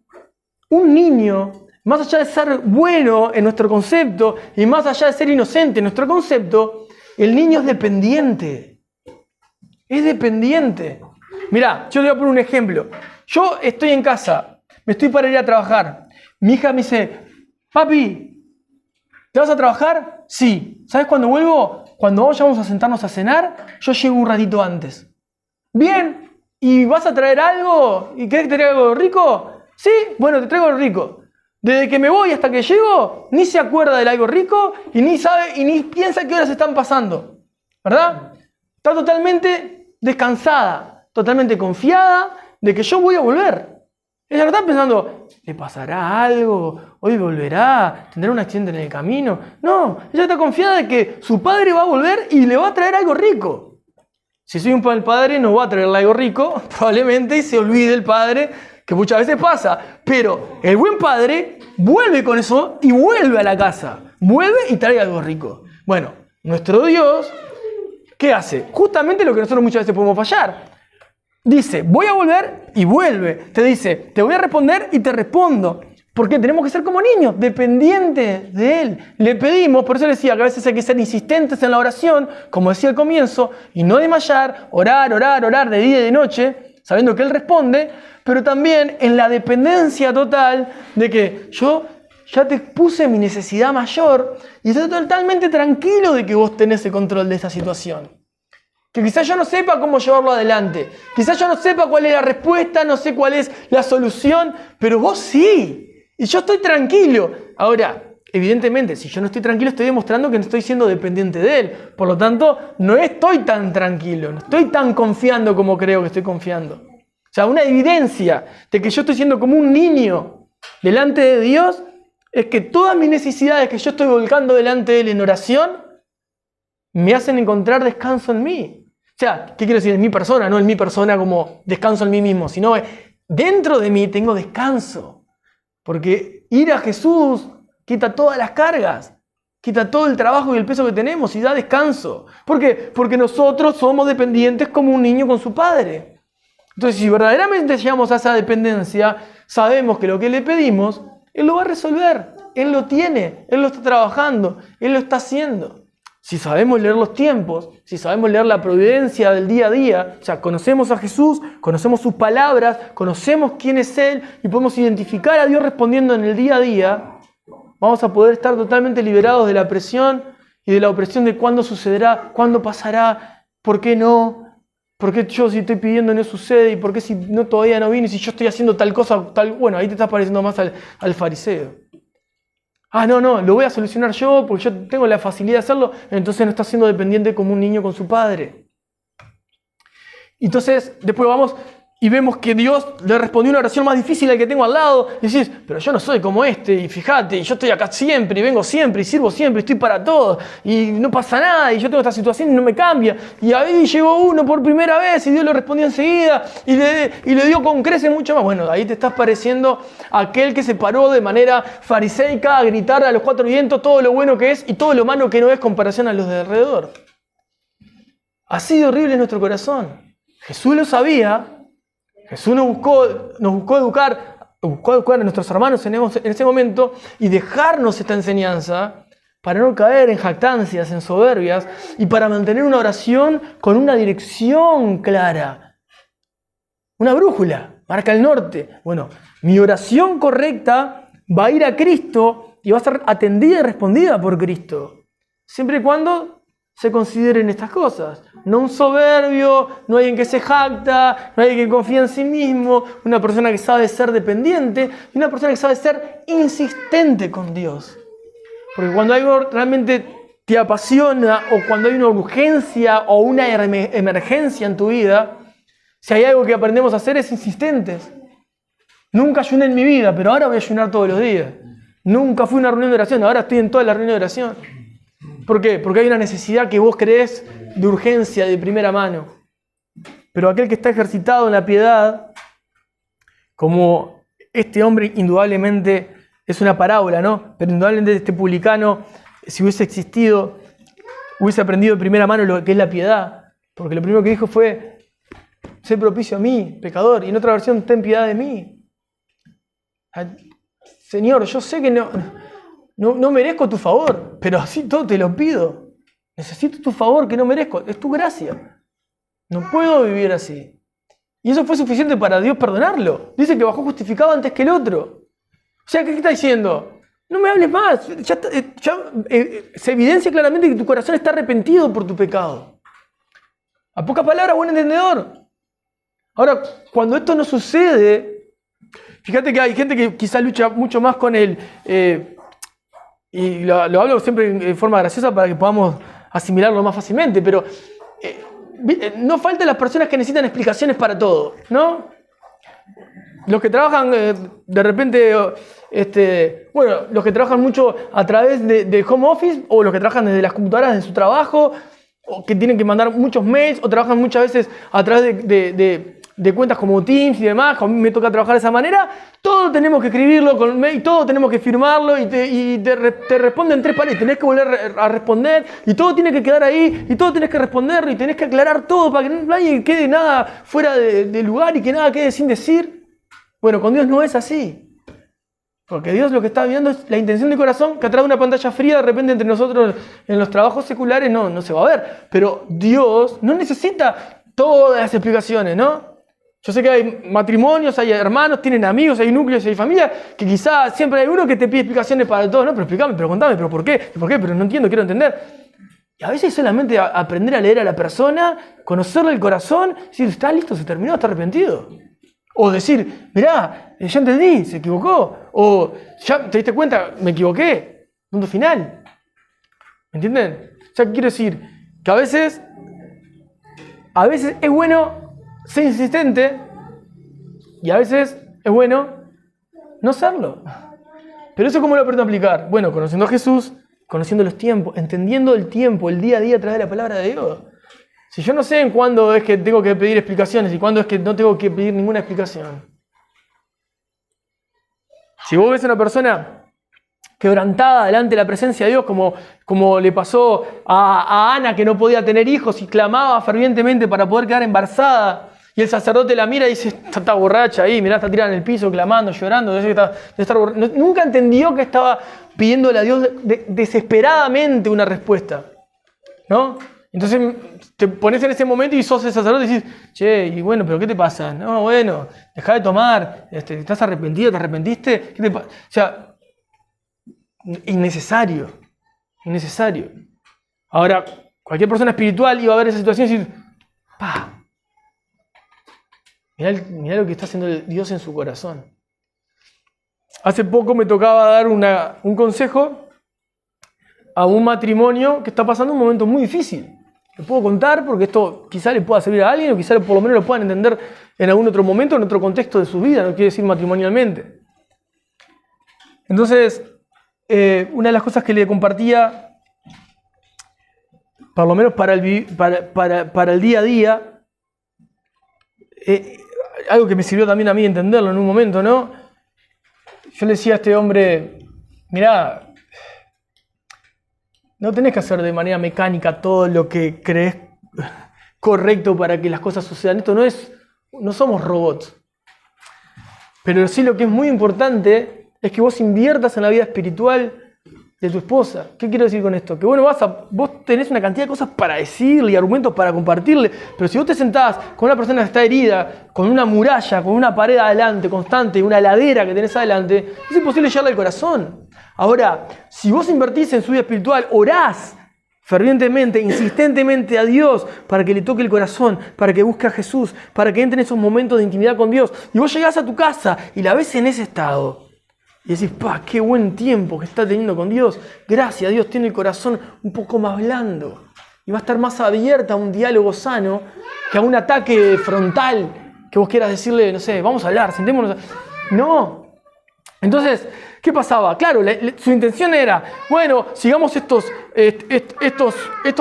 más allá de ser bueno en nuestro concepto y más allá de ser inocente en nuestro concepto, el niño es dependiente. Es dependiente. Mirá, yo te voy a poner un ejemplo. Yo estoy en casa, me estoy para ir a trabajar. Mi hija me dice: papi, ¿te vas a trabajar? Sí. ¿Sabes cuándo vuelvo? Cuando vamos a sentarnos a cenar, yo llego un ratito antes. Bien. ¿Y vas a traer algo? ¿Y querés que te traiga algo rico? Sí. Bueno, te traigo algo rico. Desde que me voy hasta que llego, ni se acuerda del algo rico y ni sabe y ni piensa qué horas están pasando. ¿Verdad? Está totalmente descansada, totalmente confiada de que yo voy a volver. Ella no está pensando, ¿le pasará algo? ¿Hoy volverá? ¿Tendrá un accidente en el camino? No, ella está confiada de que su padre va a volver y le va a traer algo rico. Si soy un buen padre, no va a traerle algo rico, probablemente, y se olvide el padre, que muchas veces pasa. Pero el buen padre vuelve con eso y vuelve a la casa. Vuelve y trae algo rico. Bueno, nuestro Dios, ¿qué hace? Justamente lo que nosotros muchas veces podemos fallar. Dice, voy a volver y vuelve. Te dice, te voy a responder y te respondo. Porque tenemos que ser como niños, dependientes de Él. Le pedimos, por eso le decía que a veces hay que ser insistentes en la oración, como decía al comienzo, y no desmayar, orar de día y de noche, sabiendo que Él responde, pero también en la dependencia total de que yo ya te puse mi necesidad mayor y estoy totalmente tranquilo de que vos tenés el control de esa situación. Que quizás yo no sepa cómo llevarlo adelante, quizás yo no sepa cuál es la respuesta, no sé cuál es la solución, pero vos sí. Y yo estoy tranquilo. Ahora, evidentemente, si yo no estoy tranquilo, estoy demostrando que no estoy siendo dependiente de Él. Por lo tanto, no estoy tan tranquilo, no estoy tan confiando como creo que estoy confiando. O sea, una evidencia de que yo estoy siendo como un niño delante de Dios es que todas mis necesidades que yo estoy volcando delante de Él en oración me hacen encontrar descanso en mí. O sea, ¿qué quiero decir? En mi persona, no en mi persona como descanso en mí mismo, sino dentro de mí tengo descanso. Porque ir a Jesús quita todas las cargas, quita todo el trabajo y el peso que tenemos y da descanso. ¿Por qué? Porque nosotros somos dependientes como un niño con su padre. Entonces, si verdaderamente llegamos a esa dependencia, sabemos que lo que le pedimos, Él lo va a resolver. Él lo tiene, Él lo está trabajando, Él lo está haciendo. Si sabemos leer los tiempos, si sabemos leer la providencia del día a día, o sea, conocemos a Jesús, conocemos sus palabras, conocemos quién es Él y podemos identificar a Dios respondiendo en el día a día, vamos a poder estar totalmente liberados de la presión y de la opresión de cuándo sucederá, cuándo pasará, por qué no, por qué yo si estoy pidiendo no sucede y por qué si no todavía no vino y si yo estoy haciendo tal cosa, tal, bueno, ahí te estás pareciendo más al fariseo. Ah, no, lo voy a solucionar yo porque yo tengo la facilidad de hacerlo, entonces no está siendo dependiente como un niño con su padre. Entonces, después vamos y vemos que Dios le respondió una oración más difícil al que tengo al lado, y decís, pero yo no soy como este, y fíjate, y yo estoy acá siempre, y vengo siempre, y sirvo siempre, y estoy para todo, y no pasa nada, y yo tengo esta situación y no me cambia. Y ahí llegó uno por primera vez, y Dios le respondió enseguida, y le dio con creces mucho más. Bueno, ahí te estás pareciendo a aquel que se paró de manera fariseica a gritar a los cuatro vientos todo lo bueno que es y todo lo malo que no es en comparación a los de alrededor. Así de horrible es nuestro corazón. Jesús lo sabía. Jesús nos buscó educar a nuestros hermanos en ese momento y dejarnos esta enseñanza para no caer en jactancias, en soberbias y para mantener una oración con una dirección clara. Una brújula, marca el norte. Bueno, mi oración correcta va a ir a Cristo y va a ser atendida y respondida por Cristo. Siempre y cuando se consideren estas cosas. No un soberbio, no alguien que se jacta, no alguien que confía en sí mismo, una persona que sabe ser dependiente y una persona que sabe ser insistente con Dios. Porque cuando algo realmente te apasiona o cuando hay una urgencia o una emergencia en tu vida, si hay algo que aprendemos a hacer es insistentes. Nunca ayuné en mi vida, pero ahora voy a ayunar todos los días. Nunca fui a una reunión de oración, ahora estoy en toda la reunión de oración. ¿Por qué? Porque hay una necesidad que vos creés de urgencia, de primera mano. Pero aquel que está ejercitado en la piedad, como este hombre indudablemente es una parábola, ¿no? Pero indudablemente este publicano, si hubiese existido, hubiese aprendido de primera mano lo que es la piedad. Porque lo primero que dijo fue, sé propicio a mí, pecador. Y en otra versión, ten piedad de mí. Señor, yo sé que no merezco tu favor, pero así todo te lo pido. Necesito tu favor que no merezco. Es tu gracia. No puedo vivir así. Y eso fue suficiente para Dios perdonarlo. Dice que bajó justificado antes que el otro. O sea, ¿qué está diciendo? No me hables más. Se evidencia claramente que tu corazón está arrepentido por tu pecado. A pocas palabras, buen entendedor. Ahora, cuando esto no sucede, fíjate que hay gente que quizás lucha mucho más con el... y lo hablo siempre en forma graciosa para que podamos asimilarlo más fácilmente, pero no faltan las personas que necesitan explicaciones para todo, ¿no? Los que trabajan de repente, los que trabajan mucho a través de home office, o los que trabajan desde las computadoras de su trabajo, o que tienen que mandar muchos mails, o trabajan muchas veces a través de cuentas como Teams y demás. A mí me toca trabajar de esa manera. Todo tenemos que escribirlo con mail, todo tenemos que firmarlo y te responden 3 palabras. Tenés que volver a responder y todo tiene que quedar ahí y todo tenés que responderlo y tenés que aclarar todo para que nadie quede nada fuera de lugar y que nada quede sin decir. Bueno, con Dios no es así. Porque Dios lo que está viendo es la intención de corazón, que atrás de una pantalla fría de repente entre nosotros en los trabajos seculares no se va a ver. Pero Dios no necesita todas las explicaciones, ¿no? Yo sé que hay matrimonios, hay hermanos, tienen amigos, hay núcleos, hay familias, que quizás siempre hay uno que te pide explicaciones para todo, ¿no? Pero explícame, pero contame, pero ¿por qué? ¿Por qué? Pero no entiendo, quiero entender. Y a veces solamente aprender a leer a la persona, conocerle el corazón, decir, está listo, se terminó, está arrepentido. O decir, mirá, ya entendí, se equivocó. O ya te diste cuenta, me equivoqué. Punto final. ¿Me entienden? O sea, quiero decir que a veces es bueno ser insistente y a veces es bueno no serlo. Pero eso ¿cómo lo aprendo a aplicar? Bueno, conociendo a Jesús, conociendo los tiempos, entendiendo el tiempo, el día a día a través de la palabra de Dios. Si yo no sé en cuándo es que tengo que pedir explicaciones y cuándo es que no tengo que pedir ninguna explicación. Si vos ves a una persona quebrantada delante de la presencia de Dios, como le pasó a Ana, que no podía tener hijos y clamaba fervientemente para poder quedar embarazada, y el sacerdote la mira y dice, está borracha ahí, mirá, está tirada en el piso, clamando, llorando, nunca entendió que estaba pidiéndole a Dios desesperadamente una respuesta, ¿no? Entonces te pones en ese momento y sos el sacerdote y dices, che, y bueno, pero ¿qué te pasa? No, bueno, dejá de tomar, ¿estás arrepentido? ¿Te arrepentiste? ¿Qué te pasa? O sea, innecesario. Ahora, cualquier persona espiritual iba a ver esa situación y decir, ¡pah! Mirá lo que está haciendo Dios en su corazón. Hace poco me tocaba dar un consejo a un matrimonio que está pasando un momento muy difícil. Lo puedo contar porque esto quizá le pueda servir a alguien o quizá por lo menos lo puedan entender en algún otro momento, en otro contexto de su vida, no quiere decir matrimonialmente. Entonces, una de las cosas que le compartía, por lo menos para el día a día, algo que me sirvió también a mí entenderlo en un momento, ¿no? Yo le decía a este hombre, mirá, no tenés que hacer de manera mecánica todo lo que crees correcto para que las cosas sucedan. Esto no somos robots. Pero sí lo que es muy importante es que vos inviertas en la vida espiritual de tu esposa. ¿Qué quiero decir con esto? Que bueno, vos tenés una cantidad de cosas para decirle y argumentos para compartirle, pero si vos te sentás con una persona que está herida, con una muralla, con una pared adelante constante, una ladera que tenés adelante, es imposible llegarle al corazón. Ahora, si vos invertís en su vida espiritual, orás fervientemente, insistentemente a Dios para que le toque el corazón, para que busque a Jesús, para que entre en esos momentos de intimidad con Dios, y vos llegás a tu casa y la ves en ese estado, y decís, qué buen tiempo que está teniendo con Dios. Gracias, Dios tiene el corazón un poco más blando. Y va a estar más abierta a un diálogo sano que a un ataque frontal que vos quieras decirle, no sé, vamos a hablar, sentémonos. No. Entonces, ¿qué pasaba? Claro, su intención era, bueno, sigamos estos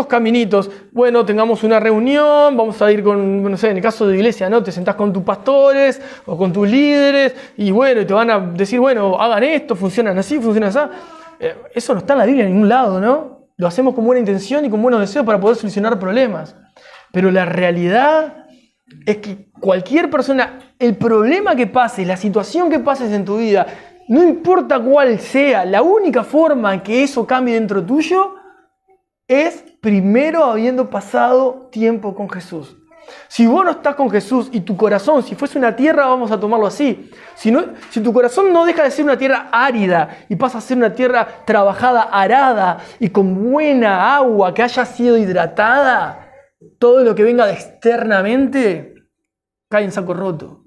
caminitos. Bueno, tengamos una reunión, vamos a ir con, no sé, en el caso de iglesia, ¿no? Te sentás con tus pastores o con tus líderes y bueno, te van a decir, bueno, hagan esto, funcionan así, funcionan así. Eso no está en la Biblia en ningún lado, ¿no? Lo hacemos con buena intención y con buenos deseos para poder solucionar problemas. Pero la realidad es que cualquier persona, el problema que pases, la situación que pases en tu vida, no importa cuál sea, la única forma en que eso cambie dentro tuyo es primero habiendo pasado tiempo con Jesús. Si vos no estás con Jesús y tu corazón, si fuese una tierra, vamos a tomarlo así. Si tu corazón no deja de ser una tierra árida y pasa a ser una tierra trabajada, arada y con buena agua que haya sido hidratada, todo lo que venga de externamente cae en saco roto.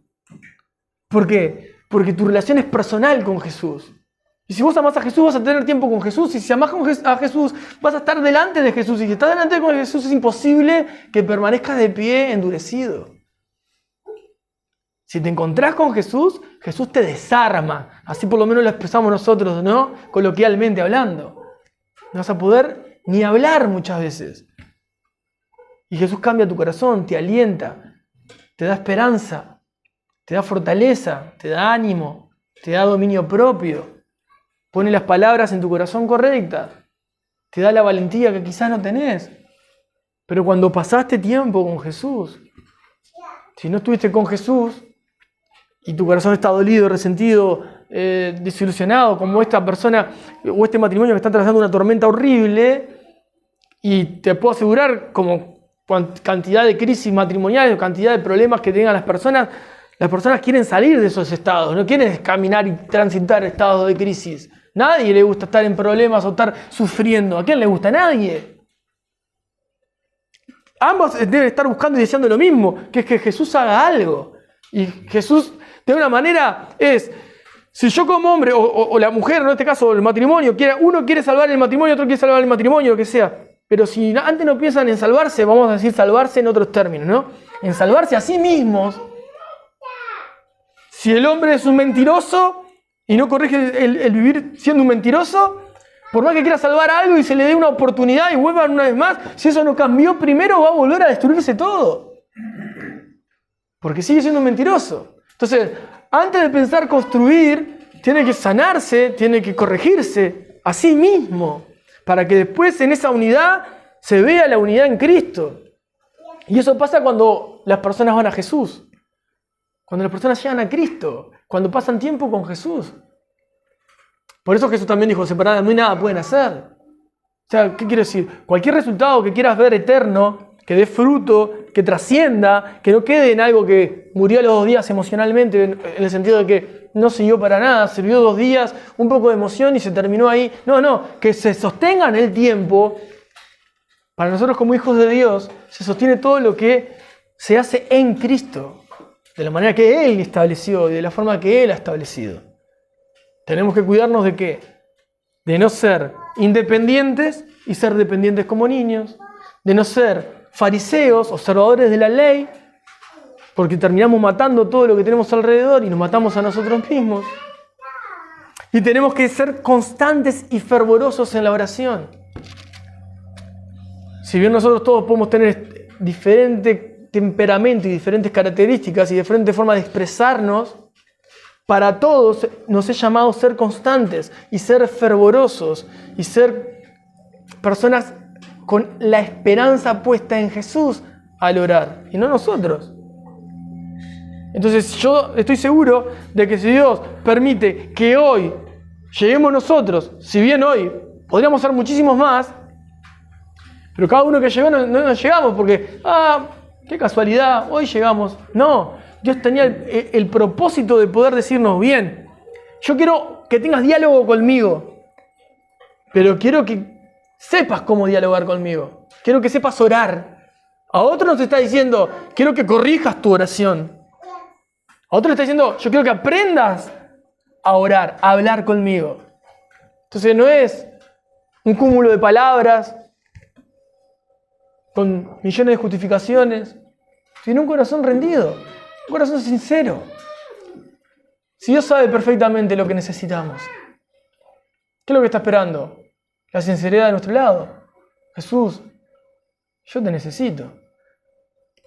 ¿Por qué? Porque tu relación es personal con Jesús. Y si vos amás a Jesús, vas a tener tiempo con Jesús. Y si amás a Jesús, vas a estar delante de Jesús. Y si estás delante de Jesús, es imposible que permanezcas de pie endurecido. Si te encontrás con Jesús, Jesús te desarma. Así por lo menos lo expresamos nosotros, ¿no? Coloquialmente hablando. No vas a poder ni hablar muchas veces. Y Jesús cambia tu corazón, te alienta, te da esperanza, te da fortaleza, te da ánimo, te da dominio propio, pone las palabras en tu corazón correctas, te da la valentía que quizás no tenés. Pero cuando pasaste tiempo con Jesús, si no estuviste con Jesús y tu corazón está dolido, resentido, desilusionado, como esta persona o este matrimonio que está atravesando una tormenta horrible, y te puedo asegurar, como cantidad de crisis matrimoniales o cantidad de problemas que tengan las personas quieren salir de esos estados, no quieren caminar y transitar estados de crisis. Nadie le gusta estar en problemas o estar sufriendo. ¿A quién le gusta? A nadie. Ambos deben estar buscando y deseando lo mismo, que es que Jesús haga algo. Y Jesús, de una manera, si yo como hombre, o la mujer, en este caso el matrimonio, uno quiere salvar el matrimonio, otro quiere salvar el matrimonio, lo que sea. Pero si antes no piensan en salvarse, vamos a decir salvarse en otros términos, ¿no? En salvarse a sí mismos. Si el hombre es un mentiroso y no corrige el vivir siendo un mentiroso, por más que quiera salvar algo y se le dé una oportunidad y vuelvan una vez más, si eso no cambió primero, va a volver a destruirse todo. Porque sigue siendo un mentiroso. Entonces, antes de pensar construir, tiene que sanarse, tiene que corregirse a sí mismo, para que después en esa unidad se vea la unidad en Cristo. Y eso pasa cuando las personas van a Jesús. Cuando las personas llegan a Cristo. Cuando pasan tiempo con Jesús. Por eso Jesús también dijo, separadas no hay nada pueden hacer. O sea, ¿qué quiero decir? Cualquier resultado que quieras ver eterno, que dé fruto, que trascienda, que no quede en algo que murió a los 2 días emocionalmente, en el sentido de que no sirvió para nada, sirvió 2 días, un poco de emoción y se terminó ahí. No, que se sostenga en el tiempo. Para nosotros como hijos de Dios, se sostiene todo lo que se hace en Cristo, de la manera que Él estableció y de la forma que Él ha establecido. Tenemos que cuidarnos de ¿qué? De no ser independientes y ser dependientes como niños, de no ser fariseos, observadores de la ley, porque terminamos matando todo lo que tenemos alrededor y nos matamos a nosotros mismos. Y tenemos que ser constantes y fervorosos en la oración. Si bien nosotros todos podemos tener diferente temperamento y diferentes características y diferentes formas de expresarnos, para todos nos es llamado ser constantes y ser fervorosos y ser personas con la esperanza puesta en Jesús al orar y no nosotros. Entonces yo estoy seguro de que si Dios permite que hoy lleguemos nosotros, si bien hoy podríamos ser muchísimos más, pero cada uno que llegó no nos llegamos porque, qué casualidad, hoy llegamos. No, Dios tenía el propósito de poder decirnos, bien, yo quiero que tengas diálogo conmigo, pero quiero que sepas cómo dialogar conmigo. Quiero que sepas orar. A otro nos está diciendo, quiero que corrijas tu oración. A otro le está diciendo, yo quiero que aprendas a orar, a hablar conmigo. Entonces no es un cúmulo de palabras con millones de justificaciones, sino un corazón rendido, un corazón sincero. Si Dios sabe perfectamente lo que necesitamos, ¿qué es lo que está esperando? La sinceridad de nuestro lado. Jesús, yo te necesito.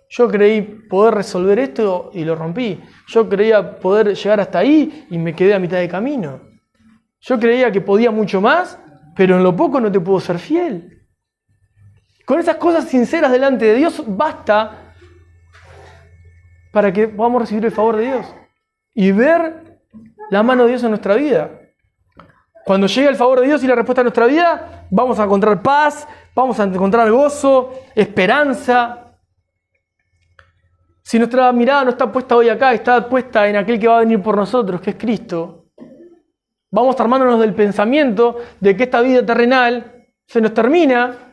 Yo creí poder resolver esto y lo rompí. Yo creía poder llegar hasta ahí y me quedé a mitad de camino. Yo creía que podía mucho más, pero en lo poco no te puedo ser fiel. Con esas cosas sinceras delante de Dios basta para que podamos recibir el favor de Dios y ver la mano de Dios en nuestra vida. Cuando llegue el favor de Dios y la respuesta a nuestra vida, vamos a encontrar paz, vamos a encontrar gozo, esperanza. Si nuestra mirada no está puesta hoy acá, está puesta en aquel que va a venir por nosotros, que es Cristo, vamos armándonos del pensamiento de que esta vida terrenal se nos termina,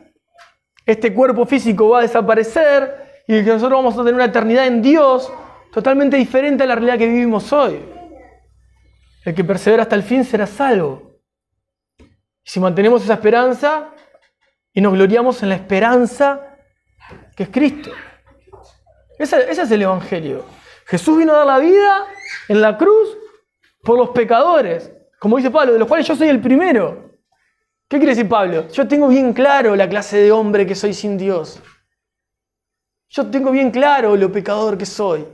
este cuerpo físico va a desaparecer y que nosotros vamos a tener una eternidad en Dios totalmente diferente a la realidad que vivimos hoy. El que persevera hasta el fin será salvo. Si mantenemos esa esperanza y nos gloriamos en la esperanza que es Cristo. Ese es el Evangelio. Jesús vino a dar la vida en la cruz por los pecadores, como dice Pablo, de los cuales yo soy el primero. ¿Qué quiere decir Pablo? Yo tengo bien claro la clase de hombre que soy sin Dios. Yo tengo bien claro lo pecador que soy.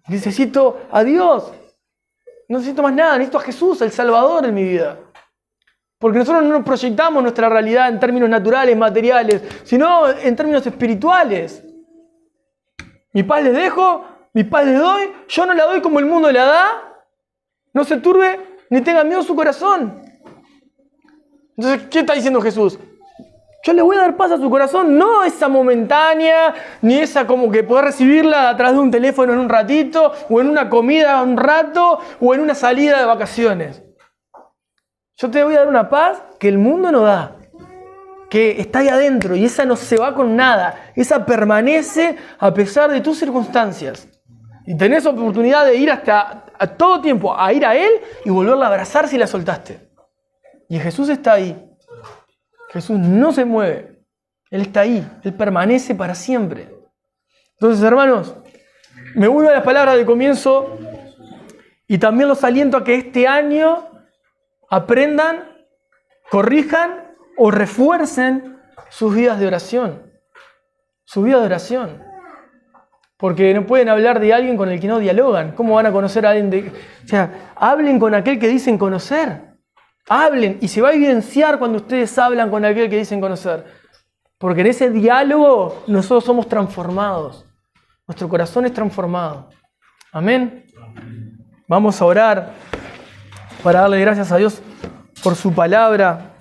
Necesito a Dios. No necesito más nada, necesito a Jesús, el Salvador en mi vida. Porque nosotros no nos proyectamos nuestra realidad en términos naturales, materiales, sino en términos espirituales. Mi paz les dejo, mi paz les doy, yo no la doy como el mundo la da. No se turbe ni tenga miedo su corazón. Entonces, ¿qué está diciendo Jesús? Yo le voy a dar paz a su corazón, no esa momentánea, ni esa como que poder recibirla a través de un teléfono en un ratito, o en una comida un rato, o en una salida de vacaciones. Yo te voy a dar una paz que el mundo no da, que está ahí adentro, y esa no se va con nada, esa permanece a pesar de tus circunstancias. Y tenés oportunidad de ir hasta a todo tiempo, a ir a Él y volverla a abrazar si la soltaste. Y Jesús está ahí. Jesús no se mueve. Él está ahí. Él permanece para siempre. Entonces, hermanos, me vuelvo a las palabras de comienzo y también los aliento a que este año aprendan, corrijan o refuercen sus vidas de oración. Su vida de oración. Porque no pueden hablar de alguien con el que no dialogan. ¿Cómo van a conocer a alguien? O sea, hablen con aquel que dicen conocer. Hablen, y se va a evidenciar cuando ustedes hablan con aquel que dicen conocer. Porque en ese diálogo nosotros somos transformados. Nuestro corazón es transformado. Amén. Vamos a orar para darle gracias a Dios por su palabra.